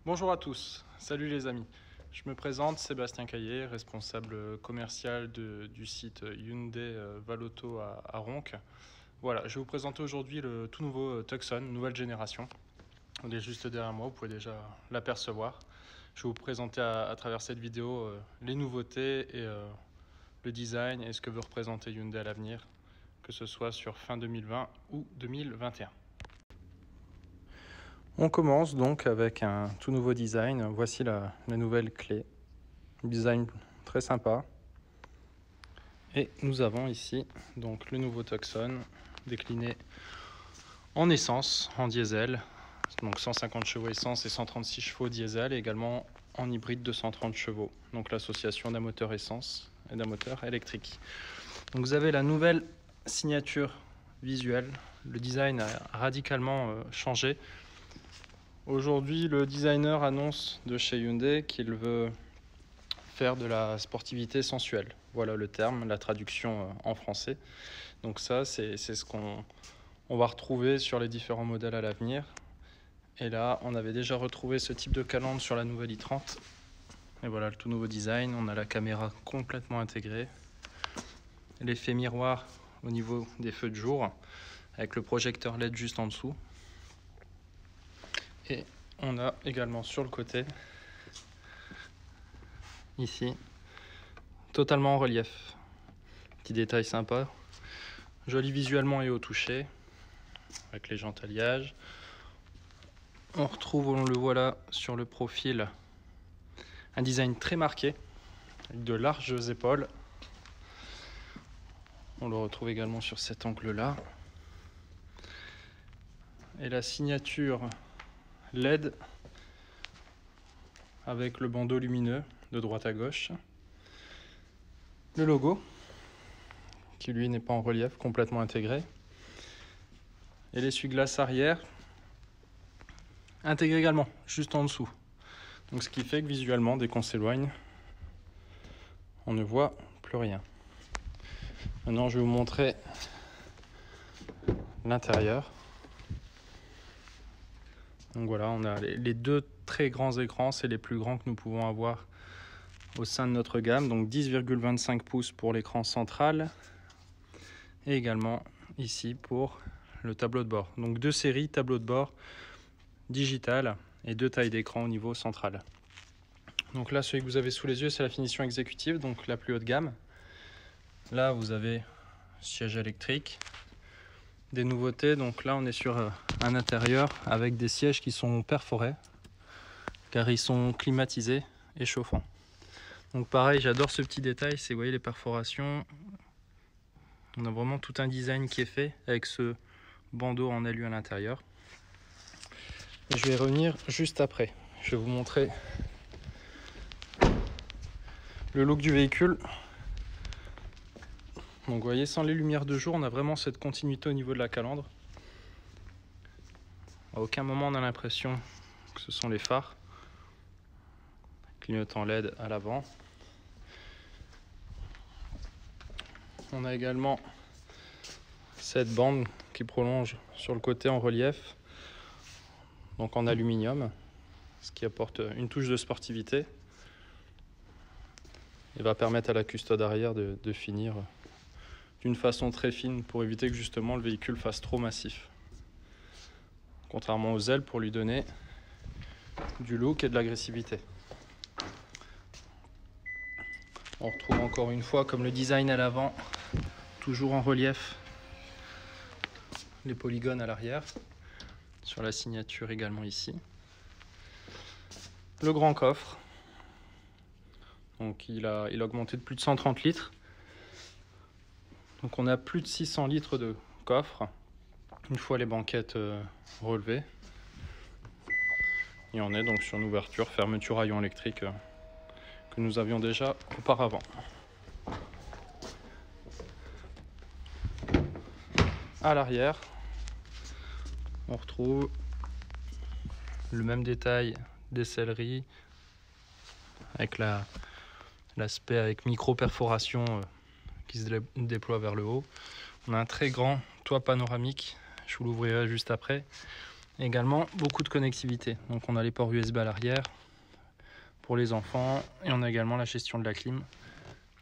Bonjour à tous, salut les amis. Je me présente, Sébastien Caillé, responsable commercial du site Hyundai Valoto à Ronques. Voilà, je vais vous présenter aujourd'hui le tout nouveau Tucson, nouvelle génération. Il est juste derrière moi, vous pouvez déjà l'apercevoir. Je vais vous présenter à travers cette vidéo les nouveautés et le design et ce que veut représenter Hyundai à l'avenir, que ce soit sur fin 2020 ou 2021. On commence donc avec un tout nouveau design. Voici la nouvelle clé. Design très sympa. Et nous avons ici donc le nouveau Tucson décliné en essence, en diesel. Donc 150 chevaux essence et 136 chevaux diesel, et également en hybride de 130 chevaux. Donc l'association d'un moteur essence et d'un moteur électrique. Donc vous avez la nouvelle signature visuelle. Le design a radicalement changé. Aujourd'hui, le designer annonce de chez Hyundai qu'il veut faire de la sportivité sensuelle. Voilà le terme, la traduction en français. Donc ça, c'est ce qu'on va retrouver sur les différents modèles à l'avenir. Et là, on avait déjà retrouvé ce type de calandre sur la nouvelle i30. Et voilà le tout nouveau design. On a la caméra complètement intégrée. L'effet miroir au niveau des feux de jour, avec le projecteur LED juste en dessous. Et on a également sur le côté, ici, totalement en relief. Petit détail sympa. Joli visuellement et au toucher, avec les jantes alliages. On retrouve, on le voit là, sur le profil, un design très marqué, avec de larges épaules. On le retrouve également sur cet angle-là. Et la signature LED avec le bandeau lumineux de droite à gauche. Le logo, qui lui n'est pas en relief, complètement intégré. Et l'essuie-glace arrière, intégré également, juste en dessous. Donc ce qui fait que visuellement, dès qu'on s'éloigne, on ne voit plus rien. Maintenant, je vais vous montrer l'intérieur. Donc voilà, on a les deux très grands écrans, c'est les plus grands que nous pouvons avoir au sein de notre gamme. Donc 10,25 pouces pour l'écran central et également ici pour le tableau de bord. Donc deux séries tableau de bord digital et deux tailles d'écran au niveau central. Donc là, celui que vous avez sous les yeux, c'est la finition exécutive, donc la plus haute gamme. Là, vous avez siège électrique. Des nouveautés, donc là on est sur un intérieur avec des sièges qui sont perforés car ils sont climatisés et chauffants. Donc pareil, j'adore ce petit détail, c'est, vous voyez, les perforations. On a vraiment tout un design qui est fait avec ce bandeau en alu à l'intérieur. Je vais revenir juste après. Je vais vous montrer le look du véhicule. Donc vous voyez, sans les lumières de jour, on a vraiment cette continuité au niveau de la calandre. À aucun moment on a l'impression que ce sont les phares. Clignotant LED à l'avant. On a également cette bande qui prolonge sur le côté en relief, donc en aluminium, ce qui apporte une touche de sportivité et va permettre à la custode arrière de finir d'une façon très fine pour éviter que justement le véhicule fasse trop massif. Contrairement aux ailes, pour lui donner du look et de l'agressivité. On retrouve encore une fois, comme le design à l'avant, toujours en relief, les polygones à l'arrière, sur la signature également ici. Le grand coffre, donc il a augmenté de plus de 130 litres. Donc on a plus de 600 litres de coffre, une fois les banquettes relevées. Et on est donc sur une ouverture, fermeture à ion électrique que nous avions déjà auparavant. À l'arrière, on retrouve le même détail des selleries avec l'aspect avec micro-perforation qui se déploie vers le haut. On a un très grand toit panoramique, je vous l'ouvrirai juste après, Et également beaucoup de connectivité. Donc on a les ports USB à l'arrière pour les enfants et on a également la gestion de la clim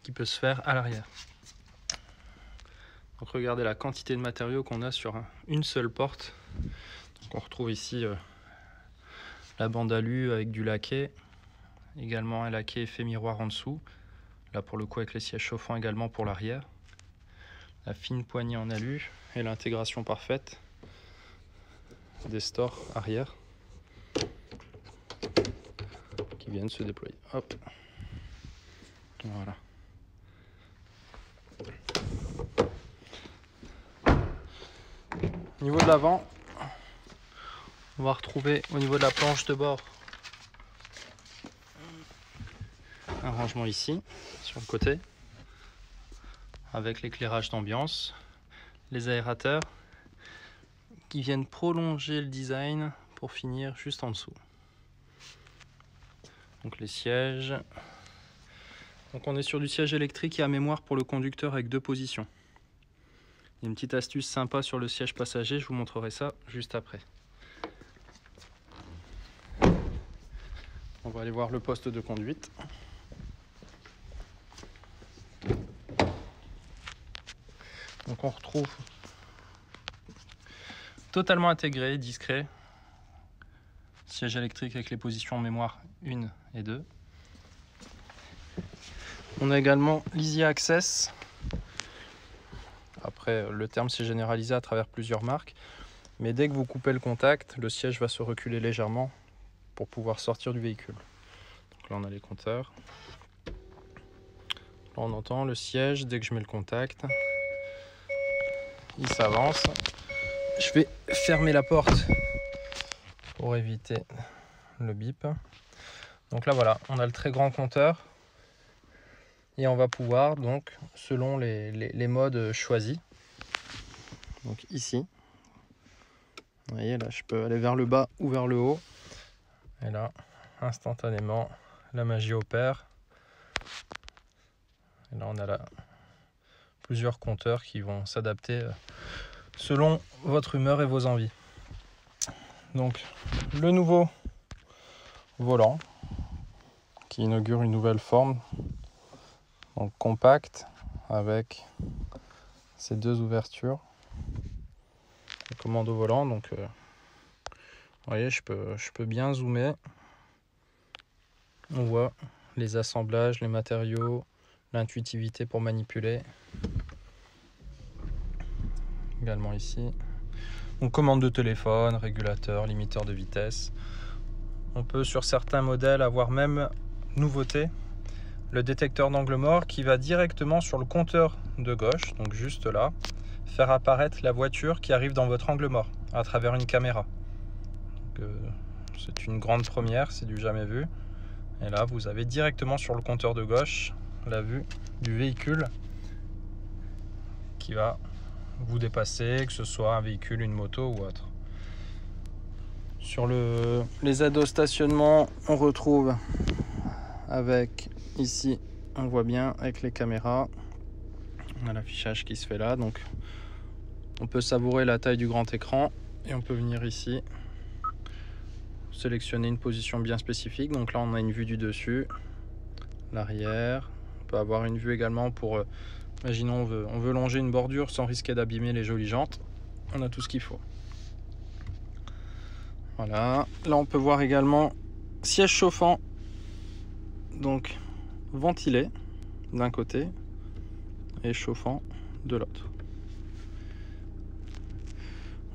qui peut se faire à l'arrière. Donc regardez la quantité de matériaux qu'on a sur une seule porte. Donc on retrouve ici la bande alu avec du laqué, également un laqué effet miroir en dessous, là pour le coup avec les sièges chauffants également pour l'arrière, la fine poignée en alu et l'intégration parfaite des stores arrière qui viennent se déployer. Hop, voilà. Au niveau de l'avant, on va retrouver au niveau de la planche de bord un rangement ici sur le côté avec l'éclairage d'ambiance, les aérateurs qui viennent prolonger le design pour finir juste en dessous. Donc les sièges. Donc on est sur du siège électrique et à mémoire pour le conducteur avec 2 positions. Il y a une petite astuce sympa sur le siège passager, je vous montrerai ça juste après. On va aller voir le poste de conduite. Donc on retrouve totalement intégré, discret, siège électrique avec les positions mémoire 1 et 2. On a également l'Easy Access. Après, le terme s'est généralisé à travers plusieurs marques, mais dès que vous coupez le contact, le siège va se reculer légèrement pour pouvoir sortir du véhicule. Donc là on a les compteurs. Là on entend le siège, dès que je mets le contact, il s'avance. Je vais fermer la porte pour éviter le bip. Donc là voilà, on a le très grand compteur et on va pouvoir donc selon les modes choisis. Donc ici, vous voyez là, je peux aller vers le bas ou vers le haut. Et là, instantanément, la magie opère. Et là, on a plusieurs compteurs qui vont s'adapter selon votre humeur et vos envies. Donc, le nouveau volant qui inaugure une nouvelle forme, donc compact avec ces 2 ouvertures. Le commande au volant, donc vous voyez, je peux bien zoomer. On voit les assemblages, les matériaux, l'intuitivité pour manipuler. Également ici. Donc commande de téléphone, régulateur, limiteur de vitesse. On peut sur certains modèles avoir même nouveauté, le détecteur d'angle mort qui va directement sur le compteur de gauche, donc juste là, faire apparaître la voiture qui arrive dans votre angle mort à travers une caméra. C'est une grande première, c'est du jamais vu. Et là, vous avez directement sur le compteur de gauche la vue du véhicule qui va vous dépasser, que ce soit un véhicule, une moto ou autre. Sur les aides au stationnement, on retrouve avec ici, on voit bien avec les caméras, on a l'affichage qui se fait là, donc on peut savourer la taille du grand écran et on peut venir ici sélectionner une position bien spécifique. Donc là on a une vue du dessus, l'arrière, on peut avoir une vue également pour imaginons on veut longer une bordure sans risquer d'abîmer les jolies jantes, on a tout ce qu'il faut. Voilà, là on peut voir également siège chauffant, donc ventilé d'un côté et chauffant de l'autre.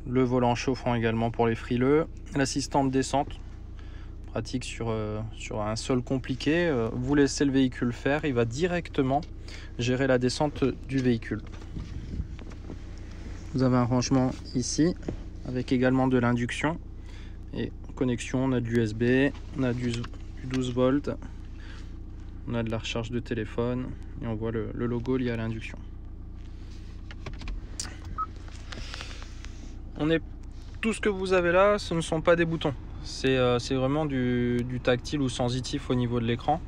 Le volant chauffant également pour les frileux, l'assistant de descente, pratique sur un sol compliqué, vous laissez le véhicule faire, il va directement gérer la descente du véhicule. Vous avez un rangement ici avec également de l'induction et connexion, on a de l'USB, on a du 12 volts, on a de la recharge de téléphone et on voit le logo lié à l'induction. Tout ce que vous avez là, ce ne sont pas des boutons, c'est vraiment du tactile ou sensitif au niveau de l'écran.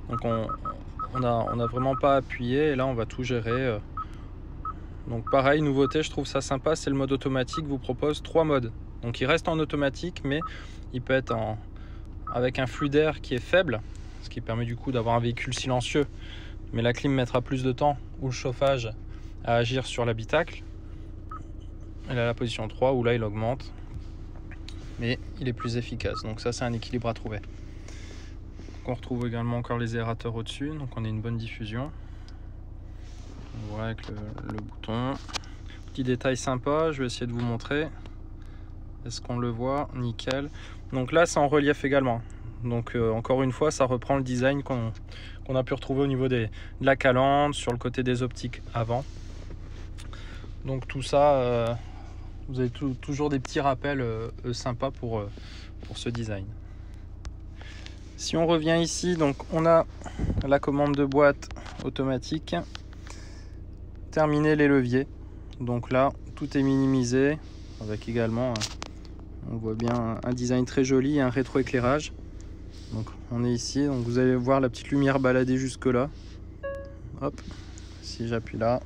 Donc on n'a vraiment pas appuyé et là on va tout gérer. Donc pareil, nouveauté, je trouve ça sympa, c'est le mode automatique vous propose 3 modes. Donc il reste en automatique, mais il peut être avec un flux d'air qui est faible, ce qui permet du coup d'avoir un véhicule silencieux, mais la clim mettra plus de temps, ou le chauffage à agir sur l'habitacle. Elle a la position 3 où là il augmente, mais il est plus efficace. Donc ça, c'est un équilibre à trouver. Donc on retrouve également encore les aérateurs au-dessus, donc on a une bonne diffusion. On voit avec le bouton. Petit détail sympa, je vais essayer de vous montrer. Est-ce qu'on le voit? Nickel. Donc là, c'est en relief également. Donc encore une fois, ça reprend le design qu'on a pu retrouver au niveau de la calandre, sur le côté des optiques avant. Donc tout ça, vous avez toujours des petits rappels sympas pour ce design. Si on revient ici, donc on a la commande de boîte automatique. Terminer les leviers. Donc là, tout est minimisé, avec également, on voit bien un design très joli et un rétroéclairage. Donc on est ici, donc vous allez voir la petite lumière balader jusque là. Hop, si j'appuie là,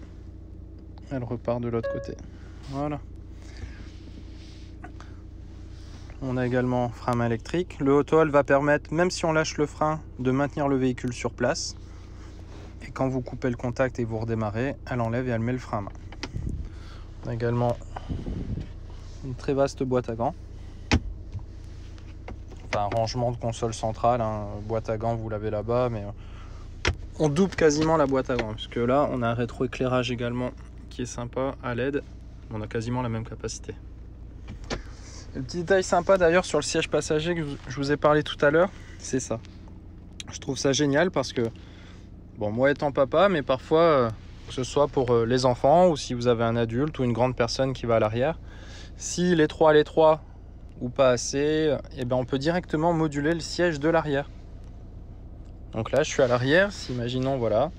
elle repart de l'autre côté. Voilà. On a également frein à main électrique. Le auto-hold va permettre, même si on lâche le frein, de maintenir le véhicule sur place. Et quand vous coupez le contact et vous redémarrez, elle enlève et elle met le frein à main. On a également une très vaste boîte à gants. Enfin, un rangement de console centrale, hein. Boîte à gants, vous l'avez là-bas, mais on double quasiment la boîte à gants. Parce que là, on a un rétroéclairage également qui est sympa à LED. On a quasiment la même capacité. Le petit détail sympa d'ailleurs sur le siège passager que je vous ai parlé tout à l'heure, c'est ça. Je trouve ça génial parce que, bon, moi étant papa, mais parfois, que ce soit pour les enfants ou si vous avez un adulte ou une grande personne qui va à l'arrière, si l'étroit à l'étroit ou pas assez, eh ben on peut directement moduler le siège de l'arrière. Donc là, je suis à l'arrière. Si, imaginons, voilà,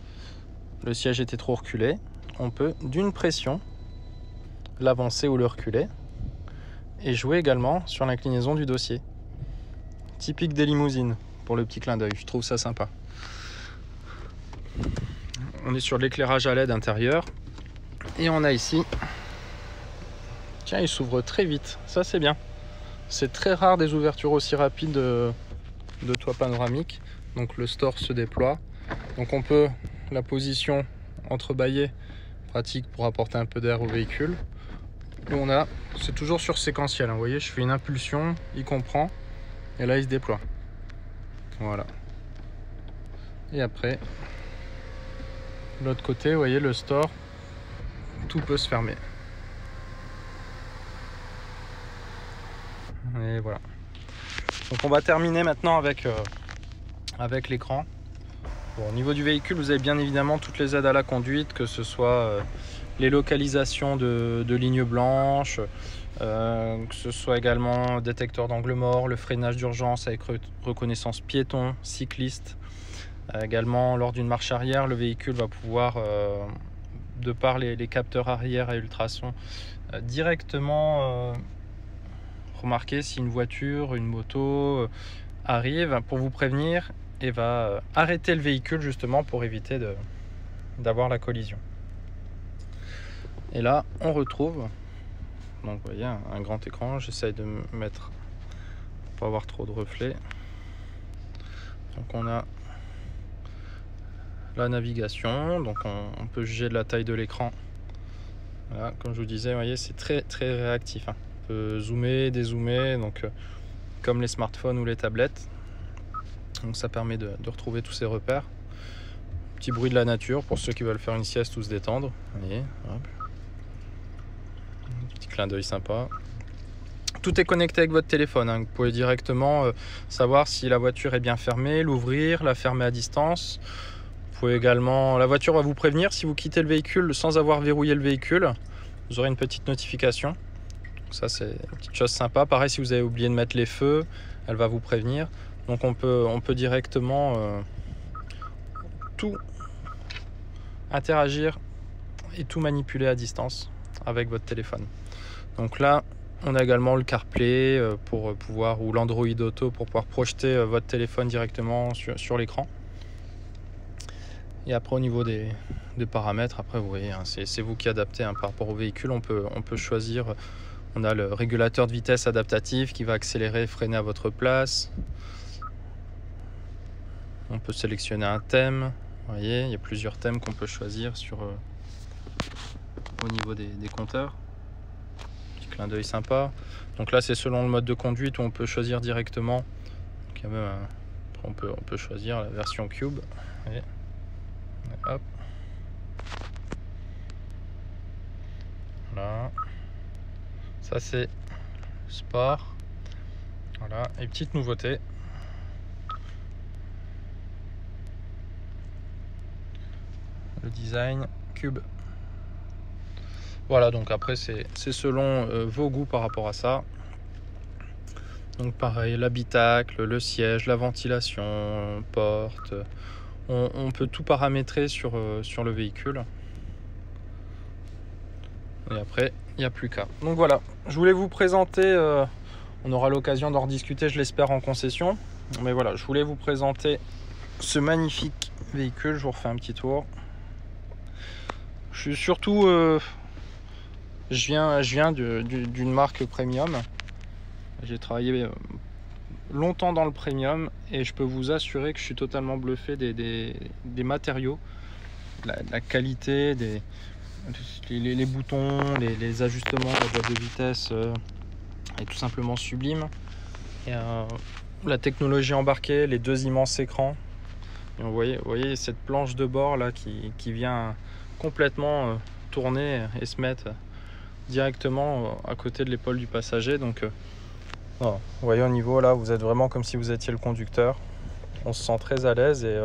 le siège était trop reculé, on peut d'une pression l'avancer ou le reculer et jouer également sur l'inclinaison du dossier. Typique des limousines pour le petit clin d'œil. Je trouve ça sympa. On est sur l'éclairage à LED intérieur et on a ici, tiens, il s'ouvre très vite, ça c'est bien. C'est très rare des ouvertures aussi rapides de toit panoramique. Donc le store se déploie, donc on peut, la position entrebâillée, pratique pour apporter un peu d'air au véhicule. Et on a, c'est toujours sur séquentiel, hein. Vous voyez, je fais une impulsion, il comprend et là il se déploie. Voilà. Et après, de l'autre côté, vous voyez, le store, tout peut se fermer. Et voilà. Donc on va terminer maintenant avec l'écran. Bon, au niveau du véhicule, vous avez bien évidemment toutes les aides à la conduite, que ce soit les localisations de lignes blanches, que ce soit également détecteur d'angle mort, le freinage d'urgence avec reconnaissance piéton, cycliste. Également, lors d'une marche arrière, le véhicule va pouvoir, de par les capteurs arrière à ultrasons, directement remarquer si une voiture, une moto arrive pour vous prévenir et va arrêter le véhicule justement pour éviter d'avoir la collision. Et là, on retrouve, donc vous voyez, un grand écran. J'essaye de me mettre pour pas avoir trop de reflets. Donc on a la navigation, donc on peut juger de la taille de l'écran. Voilà, comme je vous disais, vous voyez, c'est très très réactif, hein. On peut zoomer, dézoomer, donc comme les smartphones ou les tablettes. Donc ça permet de retrouver tous ces repères. Petit bruit de la nature pour ceux qui veulent faire une sieste ou se détendre. Voyez, hop. Petit clin d'œil sympa. Tout est connecté avec votre téléphone, hein. Vous pouvez directement savoir si la voiture est bien fermée, l'ouvrir, la fermer à distance. Vous pouvez également, la voiture va vous prévenir si vous quittez le véhicule sans avoir verrouillé le véhicule. Vous aurez une petite notification. Donc ça, c'est une petite chose sympa. Pareil, si vous avez oublié de mettre les feux, elle va vous prévenir. Donc on peut directement tout interagir et tout manipuler à distance avec votre téléphone. Donc là, on a également le CarPlay pour pouvoir, ou l'Android Auto pour pouvoir projeter votre téléphone directement sur l'écran. Et après, au niveau des paramètres, après vous voyez, hein, c'est vous qui adaptez, hein, par rapport au véhicule. On peut choisir On a le régulateur de vitesse adaptatif qui va accélérer et freiner à votre place. On peut sélectionner un thème. Vous voyez, il y a plusieurs thèmes qu'on peut choisir au niveau des compteurs. Petit clin d'œil sympa. Donc là, c'est selon le mode de conduite où on peut choisir directement. Donc, il y a même on peut choisir la version Cube. Et hop. Voilà. Ça c'est sport. Voilà. Et petite nouveauté. Le design Cube. Voilà, donc après c'est selon vos goûts par rapport à ça. Donc pareil, l'habitacle, le siège, la ventilation, porte. On peut tout paramétrer sur le véhicule. Et après, il n'y a plus qu'à. Donc voilà, je voulais vous présenter, on aura l'occasion d'en rediscuter, je l'espère, en concession. Mais voilà, je voulais vous présenter ce magnifique véhicule. Je vous refais un petit tour. Je suis surtout... je viens d'une marque premium. J'ai travaillé longtemps dans le premium et je peux vous assurer que je suis totalement bluffé des matériaux, la qualité, les boutons, les ajustements de la boîte de vitesse est tout simplement sublime. Et, la technologie embarquée, les deux immenses écrans. Et vous voyez cette planche de bord là qui vient complètement tourner et se mettre directement à côté de l'épaule du passager. Donc vous voyez au niveau là, vous êtes vraiment comme si vous étiez le conducteur. On se sent très à l'aise et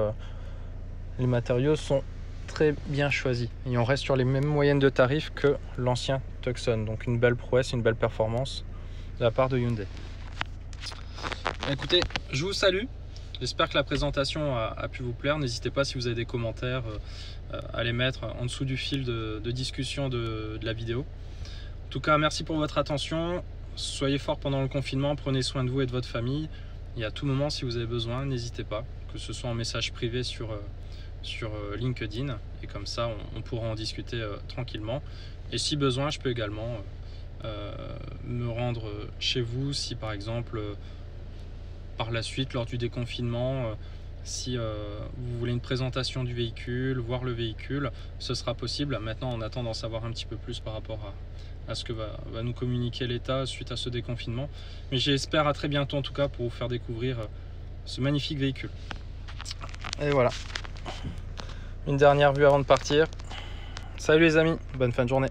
les matériaux sont très bien choisis. Et on reste sur les mêmes moyennes de tarifs que l'ancien Tucson. Donc une belle prouesse, une belle performance de la part de Hyundai. Écoutez, je vous salue. J'espère que la présentation a pu vous plaire. N'hésitez pas, si vous avez des commentaires, à les mettre en dessous du fil de discussion de la vidéo. En tout cas, merci pour votre attention. Soyez forts pendant le confinement, prenez soin de vous et de votre famille. Et à tout moment, si vous avez besoin, n'hésitez pas, que ce soit en message privé sur LinkedIn. Et comme ça, on pourra en discuter tranquillement. Et si besoin, je peux également me rendre chez vous si par exemple... par la suite, lors du déconfinement, si vous voulez une présentation du véhicule, voir le véhicule, ce sera possible. Maintenant, on attend d'en savoir un petit peu plus par rapport à ce que va nous communiquer l'État suite à ce déconfinement. Mais j'espère à très bientôt en tout cas pour vous faire découvrir ce magnifique véhicule. Et voilà. Une dernière vue avant de partir. Salut les amis, bonne fin de journée.